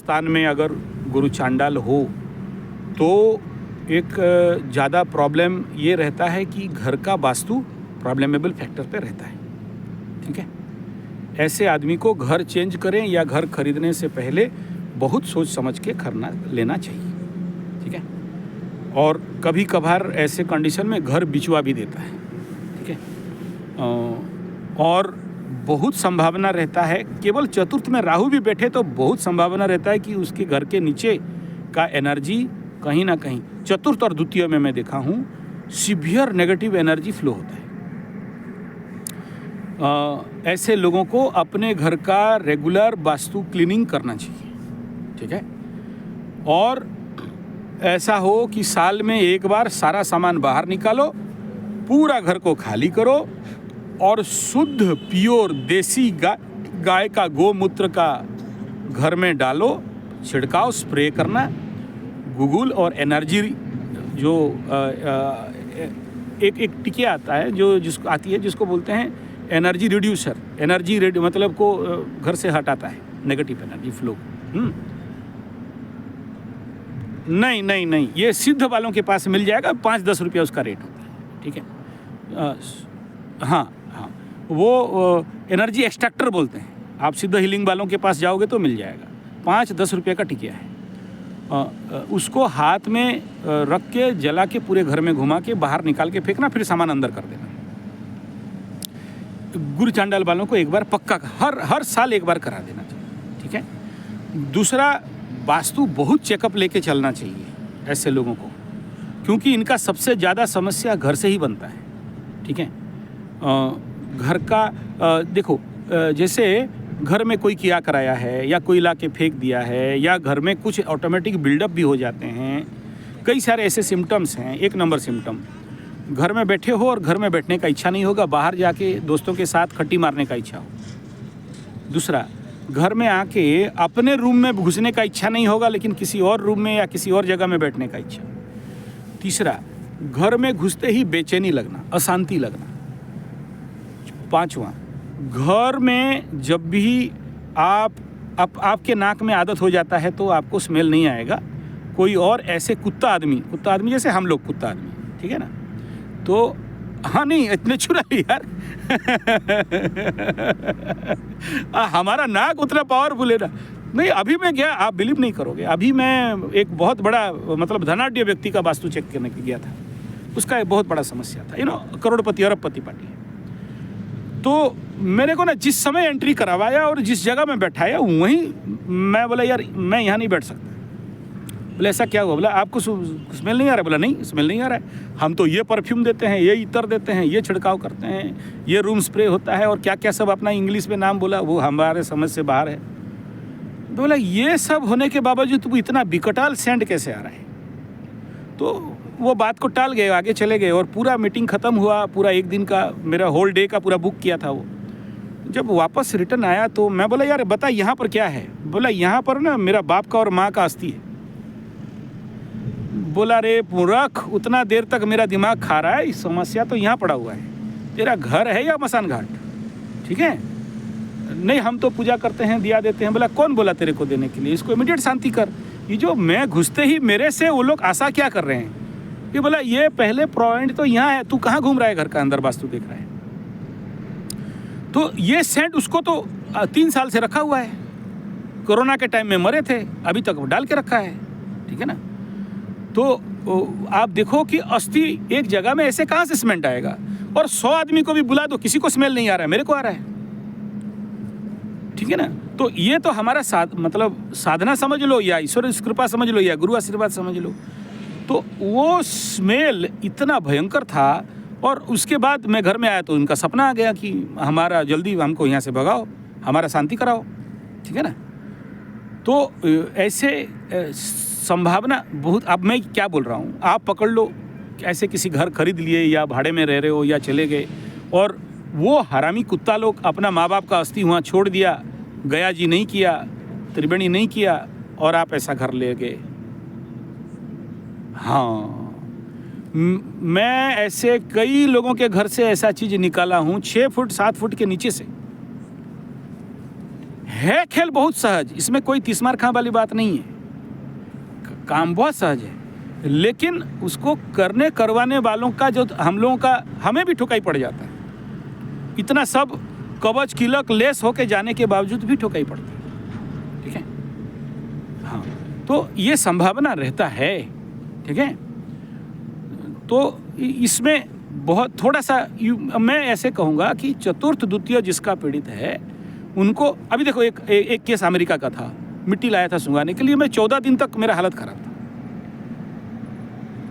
स्थान में अगर गुरु चांडाल हो तो एक ज़्यादा प्रॉब्लम ये रहता है कि घर का वास्तु प्रॉब्लमेबल फैक्टर पे रहता है। ठीक है, ऐसे आदमी को घर चेंज करें या घर खरीदने से पहले बहुत सोच समझ के खरीदना लेना चाहिए। ठीक है, और कभी कभार ऐसे कंडीशन में घर बिचवा भी देता है। ठीक है, और बहुत संभावना रहता है, केवल चतुर्थ में राहु भी बैठे तो बहुत संभावना रहता है कि उसके घर के नीचे का एनर्जी कहीं ना कहीं, चतुर्थ और द्वितीय में मैं देखा हूँ, सीवियर नेगेटिव एनर्जी फ्लो होता है। ऐसे लोगों को अपने घर का रेगुलर वास्तु क्लीनिंग करना चाहिए। ठीक है, और ऐसा हो कि साल में एक बार सारा सामान बाहर निकालो, पूरा घर को खाली करो और शुद्ध प्योर देसी गाय का गोमूत्र का घर में डालो, छिड़काव स्प्रे करना। गूगल और एनर्जी जो एक टिकिया आता है जो जिसको आती है, जिसको बोलते हैं एनर्जी रिड्यूसर, मतलब को घर से हटाता है नेगेटिव एनर्जी फ्लो। नहीं, ये सिद्ध वालों के पास मिल जाएगा, 5-10 रुपया उसका रेट होता है। ठीक है, हाँ, वो एनर्जी एक्सट्रैक्टर बोलते हैं। आप सिद्ध हीलिंग वालों के पास जाओगे तो मिल जाएगा, 5-10 रुपये का टिकिया है। उसको हाथ में रख के जला के पूरे घर में घुमा के बाहर निकाल के फेंकना, फिर सामान अंदर कर देना। गुरु चांडाल वालों को एक बार पक्का हर साल एक बार करा देना चाहिए। ठीक है, दूसरा, वास्तु बहुत चेकअप लेके चलना चाहिए ऐसे लोगों को, क्योंकि इनका सबसे ज़्यादा समस्या घर से ही बनता है। ठीक है, घर का देखो, जैसे घर में कोई किया कराया है या कोई ला के फेंक दिया है या घर में कुछ ऑटोमेटिक बिल्डअप भी हो जाते हैं। कई सारे ऐसे सिम्टम्स हैं। एक नंबर सिम्टम, घर में बैठे हो और घर में बैठने का इच्छा नहीं होगा, बाहर जाके दोस्तों के साथ खट्टी मारने का इच्छा हो। दूसरा, घर में आके अपने रूम में घुसने का इच्छा नहीं होगा, लेकिन किसी और रूम में या किसी और जगह में बैठने का इच्छा। तीसरा, घर में घुसते ही बेचैनी लगना, अशांति लगना। पांचवा, घर में जब भी आपके नाक में आदत हो जाता है तो आपको स्मेल नहीं आएगा। कोई और ऐसे कुत्ता आदमी जैसे हम लोग कुत्ता आदमी, ठीक है ना, तो हाँ, नहीं इतने चुराई यार हमारा नाक उतना पावरफुल है ना। नहीं, अभी मैं गया, आप बिलीव नहीं करोगे, अभी मैं एक बहुत बड़ा मतलब धनाढ्य व्यक्ति का वास्तु चेक करने के गया था। उसका एक बहुत बड़ा समस्या था, करोड़पति अरबपति पार्टी है। तो मेरे को ना जिस समय एंट्री करवाया और जिस जगह में बैठाया वहीं मैं बोला यार मैं यहाँ नहीं बैठ सकता। बोले ऐसा क्या हुआ? बोला आपको स्मेल नहीं आ रहा है? बोला नहीं, स्मेल नहीं आ रहा है। हम तो ये परफ्यूम देते हैं, ये इतर देते हैं, ये छिड़काव करते हैं, ये रूम स्प्रे होता है और क्या क्या सब अपना इंग्लिश में नाम बोला, वो हमारे समझ से बाहर है। तो बोला ये सब होने के बावजूद तुम इतना बिकटाल सेंट कैसे आ रहा है? तो वो बात को टाल गए, आगे चले गए और पूरा मीटिंग ख़त्म हुआ। पूरा एक दिन का मेरा होल डे का पूरा बुक किया था वो। जब वापस रिटर्न आया तो मैं बोला यार बता यहाँ पर क्या है? बोला यहाँ पर ना मेरा बाप का और माँ का अस्थि है। बोला रे मूर्ख, उतना देर तक मेरा दिमाग खा रहा है, समस्या तो यहाँ पड़ा हुआ है। तेरा घर है या मसान घाट? ठीक है, नहीं हम तो पूजा करते हैं, दिया देते हैं। बोला कौन बोला तेरे को देने के लिए? इसको इमीडिएट शांति कर। ये जो मैं घुसते ही मेरे से वो लोग आशा क्या कर रहे हैं? ये बोला ये पहले पॉइंट तो यहाँ है, तू कहाँ घूम रहा है? घर का अंदर वास्तु देख रहा है? तो ये सेंट उसको तो 3 साल से रखा हुआ है। कोरोना के टाइम में मरे थे, अभी तक डाल के रखा है। ठीक है ना? तो आप देखो कि अस्थि एक जगह में ऐसे कहाँ से स्मेल आएगा? और 100 आदमी को भी बुला दो, किसी को स्मेल नहीं आ रहा है, मेरे को आ रहा है। ठीक है ना? तो ये तो हमारा मतलब साधना समझ लो या ईश्वर कृपा समझ लो या गुरु आशीर्वाद समझ लो। तो वो स्मेल इतना भयंकर था। और उसके बाद मैं घर में आया तो उनका सपना आ गया कि हमारा जल्दी हमको यहाँ से भगाओ, हमारा शांति कराओ। ठीक है ना? तो ऐसे संभावना बहुत। अब मैं क्या बोल रहा हूँ, आप पकड़ लो ऐसे किसी घर खरीद लिए या भाड़े में रह रहे हो या चले गए और वो हरामी कुत्ता लोग अपना माँ बाप का अस्थि वहाँ छोड़ दिया, गया जी नहीं किया, त्रिवेणी नहीं किया और आप ऐसा घर ले गए। हाँ, मैं ऐसे कई लोगों के घर से ऐसा चीज़ निकाला हूँ 6 फुट 7 फुट के नीचे से है खेल बहुत सहज, इसमें कोई तीसमार खां वाली बात नहीं है, काम बहुत सहज है, लेकिन उसको करवाने वालों का जो हम लोगों का, हमें भी ठुकाई पड़ जाता है। इतना सब कवच किलक लेस होके जाने के बावजूद भी ठुकाई पड़ती है, ठीक है। हाँ, तो ये संभावना रहता है, ठीक है। तो इसमें बहुत थोड़ा सा मैं ऐसे कहूँगा कि चतुर्थ द्वितीय जिसका पीड़ित है उनको, अभी देखो एक केस अमेरिका का था, मिट्टी लाया था सुंघाने के लिए, मैं 14 दिन तक मेरा हालत खराब था।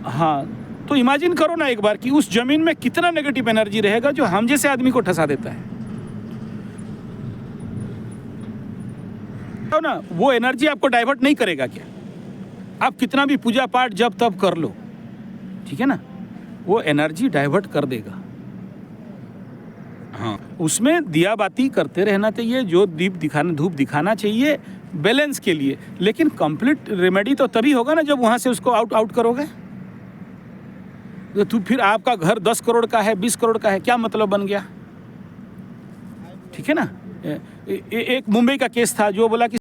हाँ, तो इमेजिन करो ना एक बार कि उस जमीन में कितना नेगेटिव एनर्जी रहेगा जो हम जैसे आदमी को ठसा देता है, तो ना वो एनर्जी आपको डाइवर्ट नहीं करेगा क्या? आप कितना भी पूजा पाठ जब तब कर लो, ठीक है ना, वो एनर्जी डाइवर्ट कर देगा। हाँ, उसमें दिया बाती करते रहना चाहिए, जो धूप दिखाना चाहिए बैलेंस के लिए, लेकिन कंप्लीट रेमेडी तो तभी होगा ना जब वहाँ से उसको आउट करोगे। तो फिर आपका घर 10 करोड़ का है, 20 करोड़ का है, क्या मतलब बन गया? ठीक है ना। एक मुंबई का केस था जो बोला कि